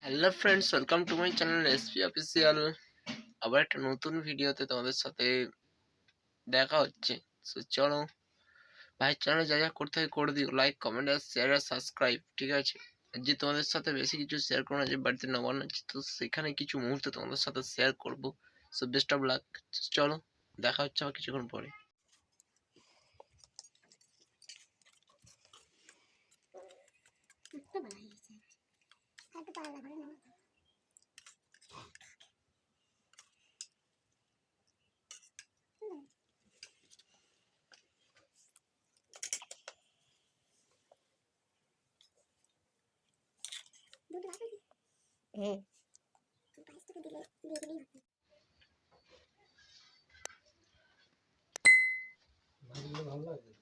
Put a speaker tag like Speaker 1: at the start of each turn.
Speaker 1: Hello friends, welcome to my channel SP official. আবার একটা নতুন ভিডিওতে তোমাদের সাথে দেখা হচ্ছে। সো চলো ভাই, চ্যানেলে যা যা করতে হয় করে দিও, লাইক কমেন্ট আর শেয়ার আর সাবস্ক্রাইব, ঠিক আছে? আর যে তোমাদের সাথে বেশি কিছু শেয়ার করো না, যে বাড়িতে না বানাচ্ছি, তো সেখানে কিছু মুহূর্তে তোমাদের সাথে শেয়ার করবো। So best of luck. চলো দেখা হচ্ছে আবার কিছুক্ষণ পরে।
Speaker 2: ভালো লাগে।